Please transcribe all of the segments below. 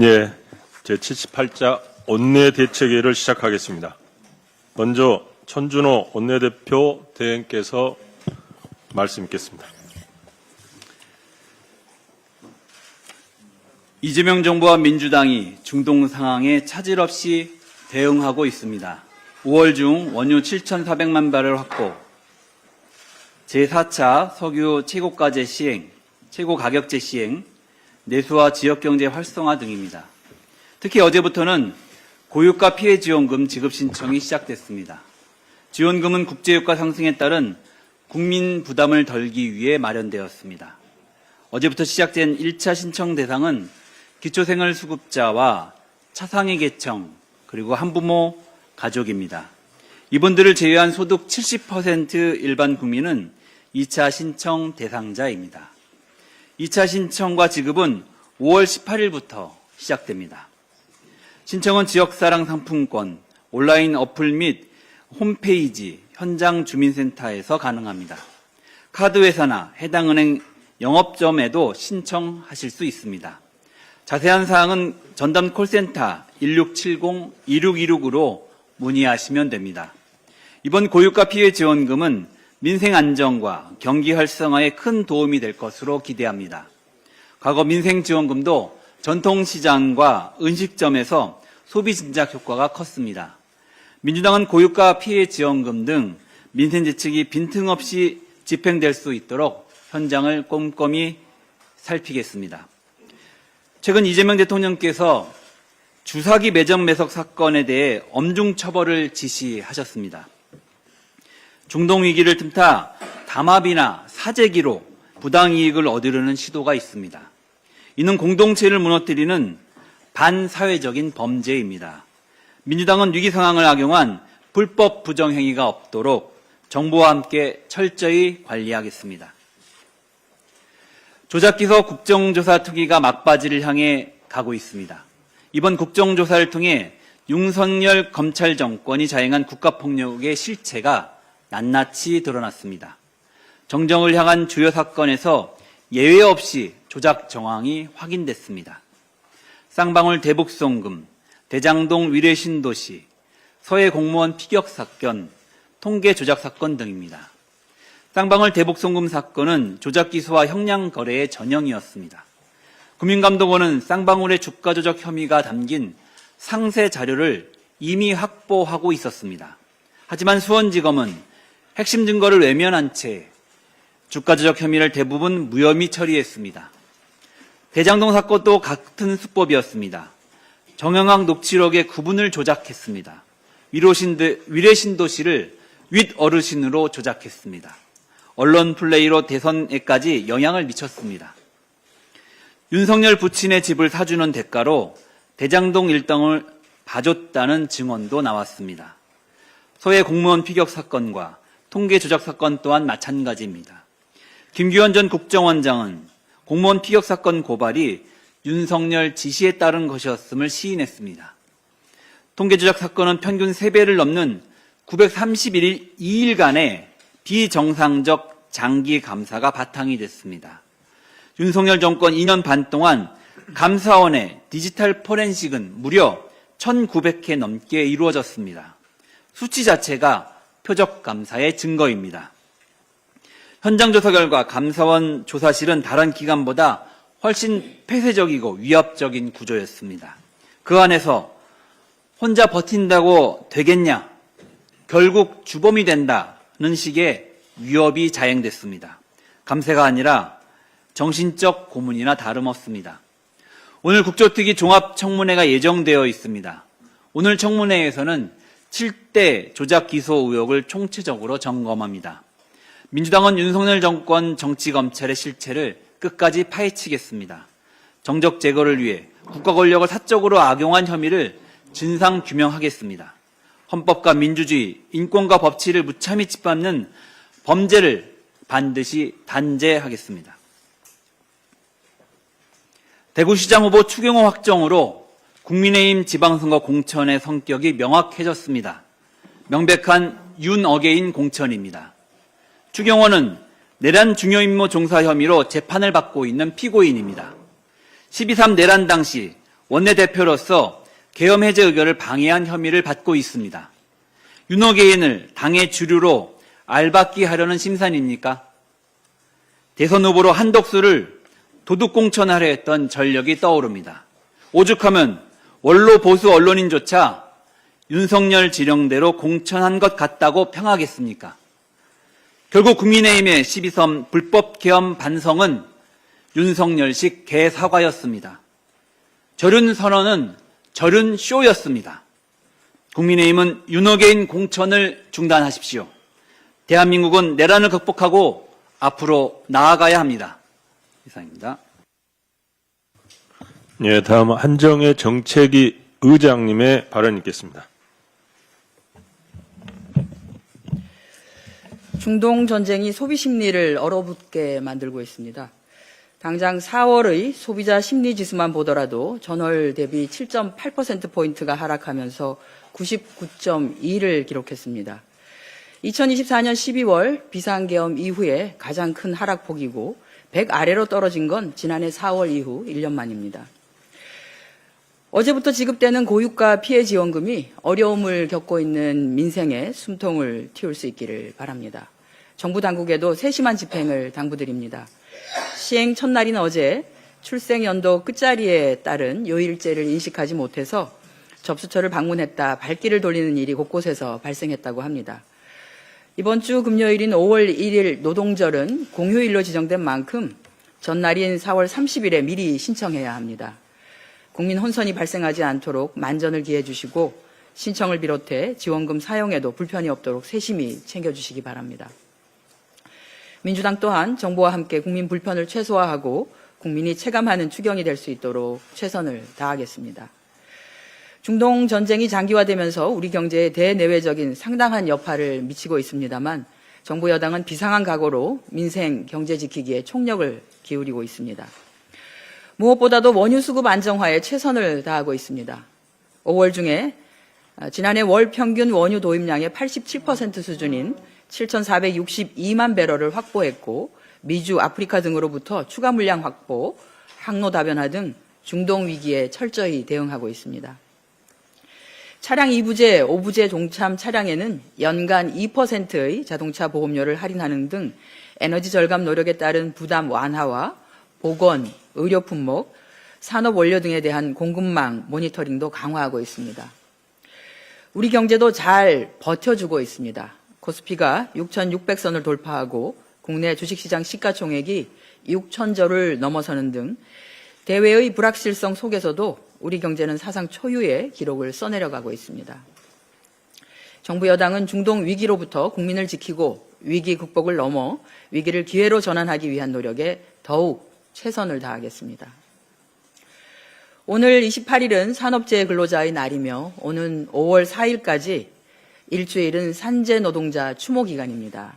예, 제78자 원내대책회의를 시작하겠습니다. 먼저 천준호 원내대표 대행께서 말씀 있겠습니다. 이재명 정부와 민주당이 중동 상황에 차질 없이 대응하고 있습니다. 5월 중 원유 7,400만 바렐 확보, 제4차 석유 최고가제 시행, 최고가격제 시행, 내수와 지역경제 활성화 등입니다. 특히 어제부터는 고유가 피해 지원금 지급 신청이 시작됐습니다. 지원금은 국제유가 상승에 따른 국민 부담을 덜기 위해 마련되었습니다. 어제부터 시작된 1차 신청 대상은 기초생활수급자와 차상위 계층, 그리고 한부모 가족입니다. 이분들을 제외한 소득 70% 일반 국민은 2차 신청 대상자입니다. 2차 신청과 지급은 5월 18일부터 시작됩니다. 신청은 지역사랑 상품권, 온라인 어플 및 홈페이지, 현장 주민센터에서 가능합니다. 카드회사나 해당 은행 영업점에도 신청하실 수 있습니다. 자세한 사항은 전담 콜센터 1670-2626으로 문의하시면 됩니다. 이번 고유가 피해 지원금은 민생 안정과 경기 활성화에 큰 도움이 될 것으로 기대합니다. 과거 민생 지원금도 전통시장과 음식점에서 소비 진작 효과가 컸습니다. 민주당은 고유가 피해 지원금 등 민생 대책이 빈틈없이 집행될 수 있도록 현장을 꼼꼼히 살피겠습니다. 최근 이재명 대통령께서 주사기 매점 매석 사건에 대해 엄중 처벌을 지시하셨습니다. 중동 위기를 틈타 담합이나 사재기로 부당이익을 얻으려는 시도가 있습니다. 이는 공동체를 무너뜨리는 반사회적인 범죄입니다. 민주당은 위기 상황을 악용한 불법 부정행위가 없도록 정부와 함께 철저히 관리하겠습니다. 조작기소 국정조사 투기가 막바지를 향해 가고 있습니다. 이번 국정조사를 통해 윤석열 검찰 정권이 자행한 국가폭력의 실체가 낱낱이 드러났습니다. 정정을 향한 주요 사건에서 예외 없이 조작 정황이 확인됐습니다. 쌍방울 대북송금, 대장동 위례신도시, 서해 공무원 피격 사건, 통계 조작 사건 등입니다. 쌍방울 대북송금 사건은 조작 기소와 형량 거래의 전형이었습니다. 국민감독원은 쌍방울의 주가 조작 혐의가 담긴 상세 자료를 이미 확보하고 있었습니다. 하지만 수원지검은 핵심 증거를 외면한 채 주가 조작 혐의를 대부분 무혐의 처리했습니다. 대장동 사건도 같은 수법이었습니다. 정영학 녹취록의 구분을 조작했습니다. 위례신도시를 윗어르신으로 조작했습니다. 언론 플레이로 대선에까지 영향을 미쳤습니다. 윤석열 부친의 집을 사주는 대가로 대장동 일당을 봐줬다는 증언도 나왔습니다. 서해 공무원 피격 사건과 통계 조작 사건 또한 마찬가지입니다. 김규현 전 국정원장은 공무원 피격 사건 고발이 윤석열 지시에 따른 것이었음을 시인했습니다. 통계 조작 사건은 평균 3배를 넘는 932일간의 비정상적 장기 감사가 바탕이 됐습니다. 윤석열 정권 2년 반 동안 감사원의 디지털 포렌식은 무려 1,900회 넘게 이루어졌습니다. 수치 자체가 표적 감사의 증거입니다. 현장 조사 결과 감사원 조사실은 다른 기관보다 훨씬 폐쇄적이고 위압적인 구조였습니다. 그 안에서 혼자 버틴다고 되겠냐, 결국 주범이 된다는 식의 위협이 자행됐습니다. 감세가 아니라 정신적 고문이나 다름없습니다. 오늘 국조특위 종합청문회가 예정되어 있습니다. 오늘 청문회에서는 7대 조작 기소 의혹을 총체적으로 점검합니다. 민주당은 윤석열 정권 정치검찰의 실체를 끝까지 파헤치겠습니다. 정적 제거를 위해 국가 권력을 사적으로 악용한 혐의를 진상 규명하겠습니다. 헌법과 민주주의, 인권과 법치를 무참히 짓밟는 범죄를 반드시 단죄하겠습니다. 대구시장 후보 추경호 확정으로 국민의힘 지방선거 공천의 성격이 명확해졌습니다. 명백한 윤어게인 공천입니다. 추경호는 내란 중요임무 종사 혐의로 재판을 받고 있는 피고인입니다. 12.3 내란 당시 원내대표로서 계엄 해제 의결을 방해한 혐의를 받고 있습니다. 윤호개인을 당의 주류로 알박기 하려는 심산입니까? 대선 후보로 한덕수를 도둑공천하려 했던 전력이 떠오릅니다. 오죽하면 원로 보수 언론인조차 윤석열 지령대로 공천한 것 같다고 평하겠습니까? 결국 국민의힘의 12.3 불법 계엄 반성은 윤석열식 개사과였습니다. 절윤 선언은 절윤 쇼였습니다. 국민의힘은 윤호개인 공천을 중단하십시오. 대한민국은 내란을 극복하고 앞으로 나아가야 합니다. 이상입니다. 예, 다음 한정혜 정책위 의장님의 발언 있겠습니다. 중동 전쟁이 소비 심리를 얼어붙게 만들고 있습니다. 당장 4월의 소비자 심리 지수만 보더라도 전월 대비 7.8%포인트가 하락하면서 99.2를 기록했습니다. 2024년 12월 비상계엄 이후에 가장 큰 하락폭이고 100 아래로 떨어진 건 지난해 4월 이후 1년 만입니다. 어제부터 지급되는 고유가 피해 지원금이 어려움을 겪고 있는 민생에 숨통을 틔울 수 있기를 바랍니다. 정부 당국에도 세심한 집행을 당부드립니다. 시행 첫날인 어제 출생연도 끝자리에 따른 요일제를 인식하지 못해서 접수처를 방문했다 발길을 돌리는 일이 곳곳에서 발생했다고 합니다. 이번 주 금요일인 5월 1일 노동절은 공휴일로 지정된 만큼 전날인 4월 30일에 미리 신청해야 합니다. 국민 혼선이 발생하지 않도록 만전을 기해 주시고 신청을 비롯해 지원금 사용에도 불편이 없도록 세심히 챙겨주시기 바랍니다. 민주당 또한 정부와 함께 국민 불편을 최소화하고 국민이 체감하는 추경이 될 수 있도록 최선을 다하겠습니다. 중동 전쟁이 장기화되면서 우리 경제에 대내외적인 상당한 여파를 미치고 있습니다만 정부 여당은 비상한 각오로 민생 경제 지키기에 총력을 기울이고 있습니다. 무엇보다도 원유 수급 안정화에 최선을 다하고 있습니다. 5월 중에 지난해 월 평균 원유 도입량의 87% 수준인 7,462만 배럴을 확보했고 미주, 아프리카 등으로부터 추가 물량 확보, 항로 다변화 등 중동 위기에 철저히 대응하고 있습니다. 차량 2부제, 5부제 동참 차량에는 연간 2%의 자동차 보험료를 할인하는 등 에너지 절감 노력에 따른 부담 완화와 보건, 의료 품목, 산업 원료 등에 대한 공급망 모니터링도 강화하고 있습니다. 우리 경제도 잘 버텨주고 있습니다. 코스피가 6,600선을 돌파하고 국내 주식시장 시가총액이 6천조를 넘어서는 등 대외의 불확실성 속에서도 우리 경제는 사상 초유의 기록을 써내려가고 있습니다. 정부 여당은 중동 위기로부터 국민을 지키고 위기 극복을 넘어 위기를 기회로 전환하기 위한 노력에 더욱 최선을 다하겠습니다. 오늘 28일은 산업재해 근로자의 날이며 오는 5월 4일까지 일주일은 산재 노동자 추모 기간입니다.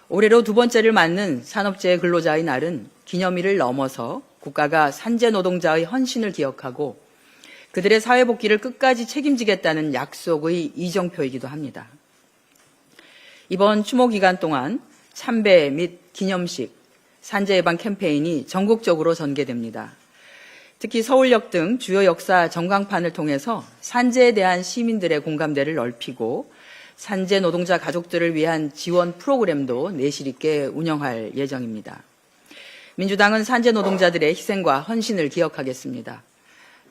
올해로 두 번째를 맞는 산업재해 근로자의 날은 기념일을 넘어서 국가가 산재 노동자의 헌신을 기억하고 그들의 사회복귀를 끝까지 책임지겠다는 약속의 이정표이기도 합니다. 이번 추모 기간 동안 참배 및 기념식, 산재 예방 캠페인이 전국적으로 전개됩니다. 특히 서울역 등 주요 역사 전광판을 통해서 산재에 대한 시민들의 공감대를 넓히고 산재 노동자 가족들을 위한 지원 프로그램도 내실 있게 운영할 예정입니다. 민주당은 산재 노동자들의 희생과 헌신을 기억하겠습니다.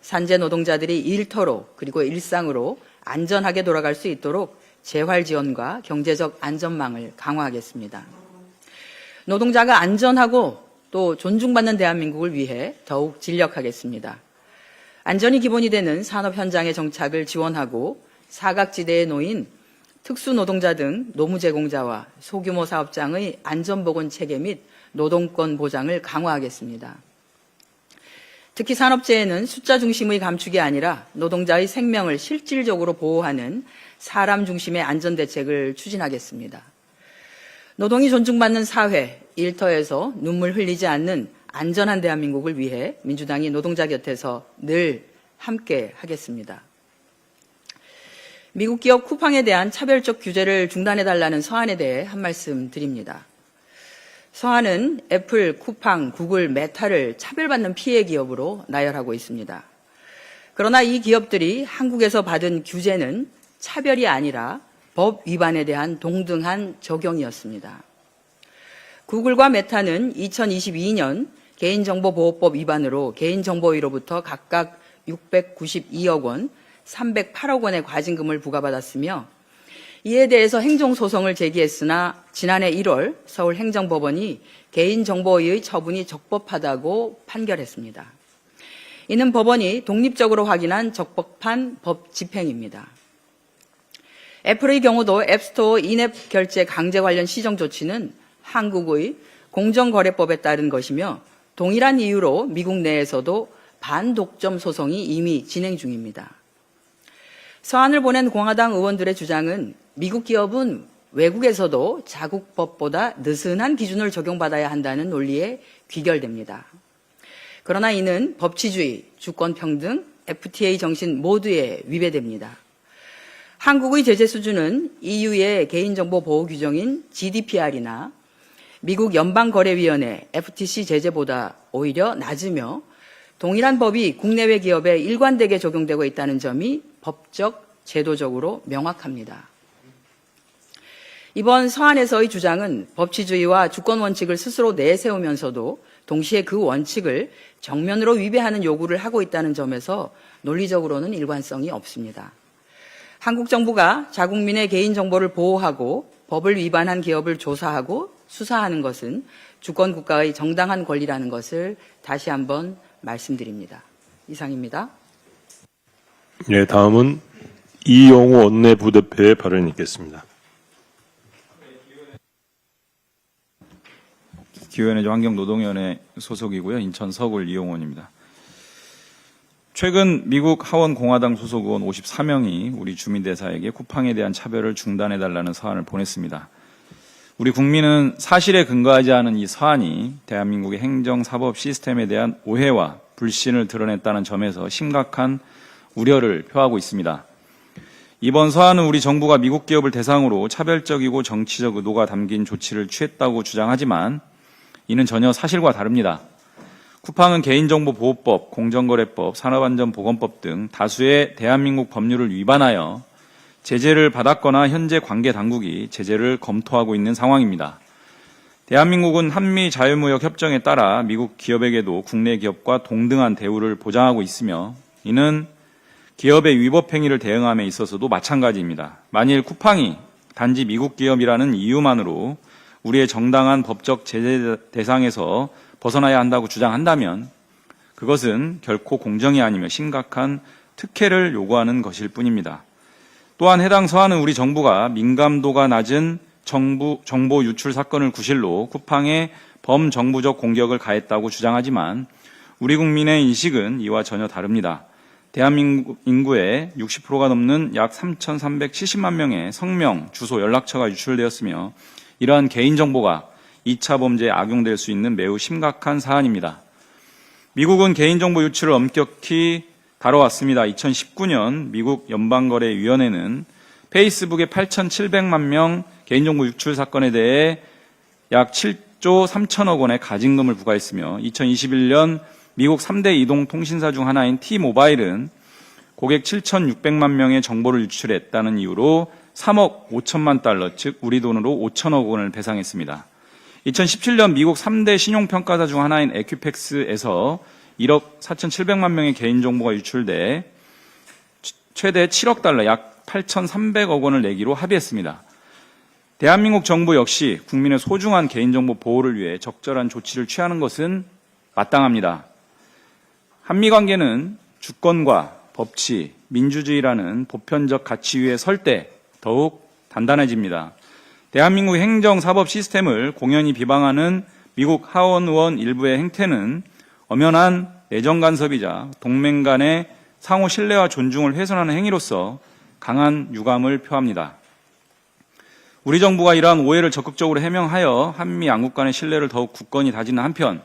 산재 노동자들이 일터로 그리고 일상으로 안전하게 돌아갈 수 있도록 재활 지원과 경제적 안전망을 강화하겠습니다. 노동자가 안전하고 또 존중받는 대한민국을 위해 더욱 진력하겠습니다. 안전이 기본이 되는 산업 현장의 정착을 지원하고 사각지대에 놓인 특수노동자 등 노무제공자와 소규모 사업장의 안전보건 체계 및 노동권 보장을 강화하겠습니다. 특히 산업재해는 숫자 중심의 감축이 아니라 노동자의 생명을 실질적으로 보호하는 사람 중심의 안전대책을 추진하겠습니다. 노동이 존중받는 사회, 일터에서 눈물 흘리지 않는 안전한 대한민국을 위해 민주당이 노동자 곁에서 늘 함께 하겠습니다. 미국 기업 쿠팡에 대한 차별적 규제를 중단해달라는 서한에 대해 한 말씀 드립니다. 서한은 애플, 쿠팡, 구글, 메타를 차별받는 피해 기업으로 나열하고 있습니다. 그러나 이 기업들이 한국에서 받은 규제는 차별이 아니라 법 위반에 대한 동등한 적용이었습니다. 구글과 메타는 2022년 개인정보보호법 위반으로 개인정보위로부터 각각 692억 원, 308억 원의 과징금을 부과받았으며 이에 대해서 행정소송을 제기했으나 지난해 1월 서울행정법원이 개인정보위의 처분이 적법하다고 판결했습니다. 이는 법원이 독립적으로 확인한 적법한 법 집행입니다. 애플의 경우도 앱스토어 인앱 결제 강제 관련 시정 조치는 한국의 공정거래법에 따른 것이며 동일한 이유로 미국 내에서도 반독점 소송이 이미 진행 중입니다. 서한을 보낸 공화당 의원들의 주장은 미국 기업은 외국에서도 자국 법보다 느슨한 기준을 적용받아야 한다는 논리에 귀결됩니다. 그러나 이는 법치주의, 주권평등, FTA 정신 모두에 위배됩니다. 한국의 제재 수준은 EU의 개인정보 보호 규정인 GDPR이나 미국 연방거래위원회 FTC 제재보다 오히려 낮으며 동일한 법이 국내외 기업에 일관되게 적용되고 있다는 점이 법적, 제도적으로 명확합니다. 이번 서한에서의 주장은 법치주의와 주권 원칙을 스스로 내세우면서도 동시에 그 원칙을 정면으로 위배하는 요구를 하고 있다는 점에서 논리적으로는 일관성이 없습니다. 한국 정부가 자국민의 개인정보를 보호하고 법을 위반한 기업을 조사하고 수사하는 것은 주권국가의 정당한 권리라는 것을 다시 한번 말씀드립니다. 이상입니다. 네, 다음은 이용호 원내부대표의 발언이 있겠습니다. 기후위원회 환경노동위원회 소속이고요. 인천 서울 이용원입니다. 최근 미국 하원 공화당 소속 의원 54명이 우리 주민대사에게 쿠팡에 대한 차별을 중단해달라는 서한을 보냈습니다. 우리 국민은 사실에 근거하지 않은 이 서한이 대한민국의 행정사법 시스템에 대한 오해와 불신을 드러냈다는 점에서 심각한 우려를 표하고 있습니다. 이번 서한은 우리 정부가 미국 기업을 대상으로 차별적이고 정치적 의도가 담긴 조치를 취했다고 주장하지만 이는 전혀 사실과 다릅니다. 쿠팡은 개인정보보호법, 공정거래법, 산업안전보건법 등 다수의 대한민국 법률을 위반하여 제재를 받았거나 현재 관계 당국이 제재를 검토하고 있는 상황입니다. 대한민국은 한미 자유무역 협정에 따라 미국 기업에게도 국내 기업과 동등한 대우를 보장하고 있으며 이는 기업의 위법 행위를 대응함에 있어서도 마찬가지입니다. 만일 쿠팡이 단지 미국 기업이라는 이유만으로 우리의 정당한 법적 제재 대상에서 벗어나야 한다고 주장한다면 그것은 결코 공정이 아니며 심각한 특혜를 요구하는 것일 뿐입니다. 또한 해당 서한은 우리 정부가 민감도가 낮은 정보 유출 사건을 구실로 쿠팡에 범정부적 공격을 가했다고 주장하지만 우리 국민의 인식은 이와 전혀 다릅니다. 대한민국 인구의 60%가 넘는 약 3,370만 명의 성명, 주소, 연락처가 유출되었으며 이러한 개인정보가 2차 범죄에 악용될 수 있는 매우 심각한 사안입니다. 미국은 개인정보 유출을 엄격히 다뤄왔습니다. 2019년 미국 연방거래위원회는 페이스북의 8,700만 명 개인정보 유출 사건에 대해 약 7조 3천억 원의 가징금을 부과했으며 2021년 미국 3대 이동통신사 중 하나인 T-모바일은 고객 7,600만 명의 정보를 유출했다는 이유로 3억 5천만 달러, 즉 우리 돈으로 5천억 원을 배상했습니다. 2017년 미국 3대 신용평가사 중 하나인 에퀴팩스에서 1억 4,700만 명의 개인정보가 유출돼 최대 7억 달러, 약 8,300억 원을 내기로 합의했습니다. 대한민국 정부 역시 국민의 소중한 개인정보 보호를 위해 적절한 조치를 취하는 것은 마땅합니다. 한미관계는 주권과 법치, 민주주의라는 보편적 가치 위에 설 때 더욱 단단해집니다. 대한민국 행정사법 시스템을 공연히 비방하는 미국 하원 의원 일부의 행태는 엄연한 내정 간섭이자 동맹 간의 상호 신뢰와 존중을 훼손하는 행위로서 강한 유감을 표합니다. 우리 정부가 이러한 오해를 적극적으로 해명하여 한미 양국 간의 신뢰를 더욱 굳건히 다지는 한편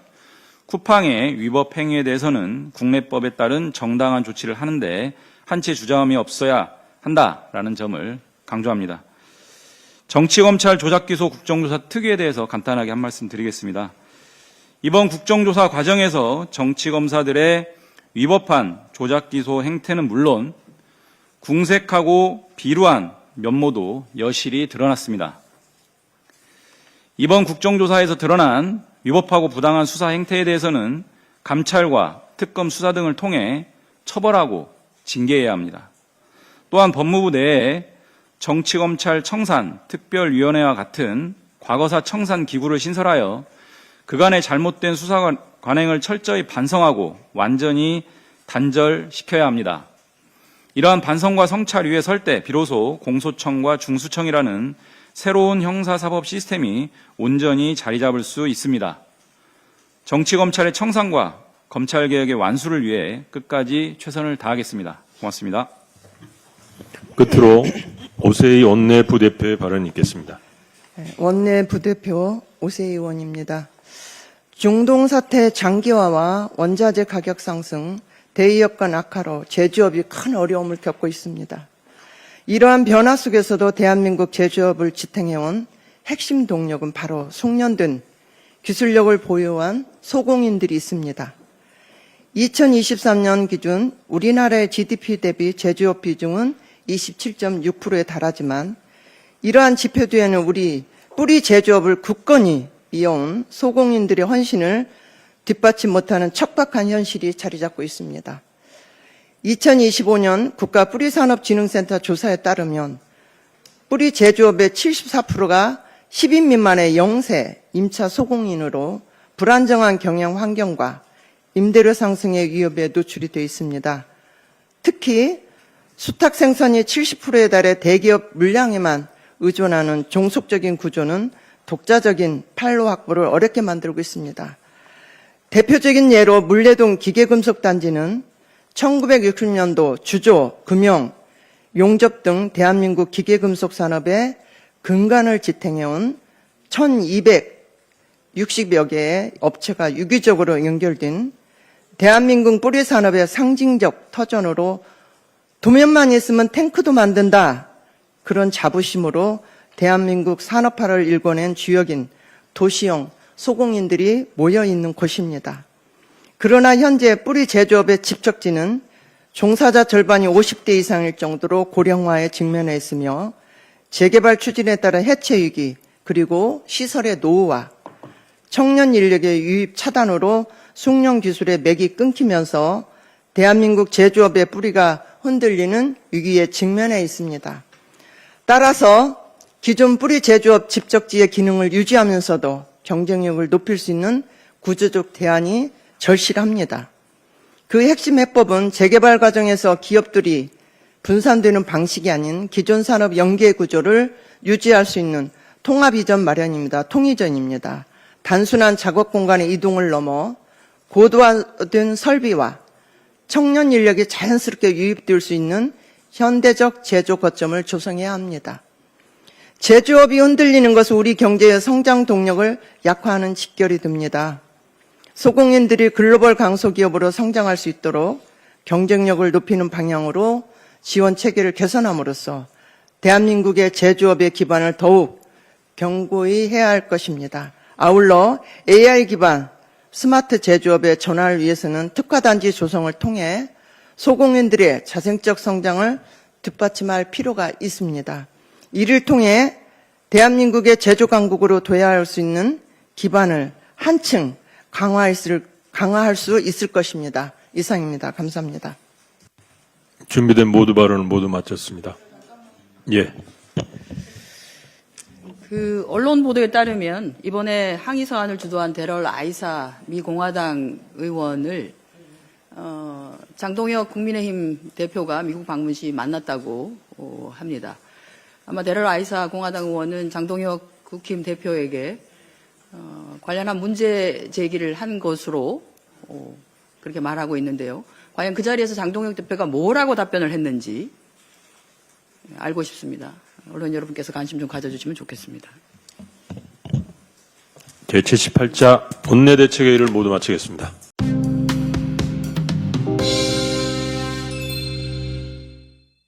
쿠팡의 위법 행위에 대해서는 국내법에 따른 정당한 조치를 하는데 한치의 주저함이 없어야 한다라는 점을 강조합니다. 정치검찰 조작기소 국정조사 특위에 대해서 간단하게 한 말씀 드리겠습니다. 이번 국정조사 과정에서 정치검사들의 위법한 조작 기소 행태는 물론 궁색하고 비루한 면모도 여실히 드러났습니다. 이번 국정조사에서 드러난 위법하고 부당한 수사 행태에 대해서는 감찰과 특검 수사 등을 통해 처벌하고 징계해야 합니다. 또한 법무부 내에 정치검찰 청산 특별위원회와 같은 과거사 청산 기구를 신설하여 그간의 잘못된 수사 관행을 철저히 반성하고 완전히 단절시켜야 합니다. 이러한 반성과 성찰 위에 설 때 비로소 공소청과 중수청이라는 새로운 형사사법 시스템이 온전히 자리 잡을 수 있습니다. 정치검찰의 청산과 검찰개혁의 완수를 위해 끝까지 최선을 다하겠습니다. 고맙습니다. 끝으로 오세희 원내 부대표의 발언이 있겠습니다. 원내 부대표 오세희 의원입니다. 중동 사태 장기화와 원자재 가격 상승, 대의 여건 악화로 제조업이 큰 어려움을 겪고 있습니다. 이러한 변화 속에서도 대한민국 제조업을 지탱해온 핵심 동력은 바로 숙련된 기술력을 보유한 소공인들이 있습니다. 2023년 기준 우리나라의 GDP 대비 제조업 비중은 27.6%에 달하지만 이러한 지표 뒤에는 우리 뿌리 제조업을 굳건히 이어온 소공인들의 헌신을 뒷받침 못하는 척박한 현실이 자리 잡고 있습니다. 2025년 국가뿌리산업진흥센터 조사에 따르면 뿌리 제조업의 74%가 10인 미만의 영세 임차 소공인으로 불안정한 경영 환경과 임대료 상승의 위협에 노출이 되어 있습니다. 특히 수탁 생산이 70%에 달해 대기업 물량에만 의존하는 종속적인 구조는 독자적인 판로 확보를 어렵게 만들고 있습니다. 대표적인 예로 물레동 기계금속단지는 1960년도 주조, 금형, 용접 등 대한민국 기계금속 산업의 근간을 지탱해온 1260여 개의 업체가 유기적으로 연결된 대한민국 뿌리 산업의 상징적 터전으로 도면만 있으면 탱크도 만든다. 그런 자부심으로 대한민국 산업화를 일궈낸 주역인 도시형 소공인들이 모여있는 곳입니다. 그러나 현재 뿌리 제조업의 집적지는 종사자 절반이 50대 이상일 정도로 고령화에 직면해 있으며 재개발 추진에 따라 해체 위기 그리고 시설의 노후화, 청년 인력의 유입 차단으로 숙련 기술의 맥이 끊기면서 대한민국 제조업의 뿌리가 흔들리는 위기에 직면해 있습니다. 따라서 기존 뿌리 제조업 집적지의 기능을 유지하면서도 경쟁력을 높일 수 있는 구조적 대안이 절실합니다. 그 핵심 해법은 재개발 과정에서 기업들이 분산되는 방식이 아닌 기존 산업 연계 구조를 유지할 수 있는 통합 이전 마련입니다. 통이전입니다. 단순한 작업 공간의 이동을 넘어 고도화된 설비와 청년 인력이 자연스럽게 유입될 수 있는 현대적 제조 거점을 조성해야 합니다. 제조업이 흔들리는 것은 우리 경제의 성장 동력을 약화하는 직결이 됩니다. 소공인들이 글로벌 강소기업으로 성장할 수 있도록 경쟁력을 높이는 방향으로 지원 체계를 개선함으로써 대한민국의 제조업의 기반을 더욱 견고히 해야 할 것입니다. 아울러 AI 기반 스마트 제조업의 전환을 위해서는 특화단지 조성을 통해 소공인들의 자생적 성장을 뒷받침할 필요가 있습니다. 이를 통해 대한민국의 제조강국으로 도약할 수 있는 기반을 한층 강화할 수 있을 것입니다. 이상입니다. 감사합니다. 준비된 모두 발언을 모두 마쳤습니다. 예. 언론 보도에 따르면 이번에 항의 서한을 주도한 데럴 아이사 미 공화당 의원을 장동혁 국민의힘 대표가 미국 방문 시 만났다고 합니다. 아마 데럴 아이사 공화당 의원은 장동혁 국힘 대표에게 관련한 문제 제기를 한 것으로 그렇게 말하고 있는데요. 과연 그 자리에서 장동혁 대표가 뭐라고 답변을 했는지 알고 싶습니다. 언론 여러분께서 관심 좀 가져주시면 좋겠습니다. 제78자 원내대책회의를 모두 마치겠습니다.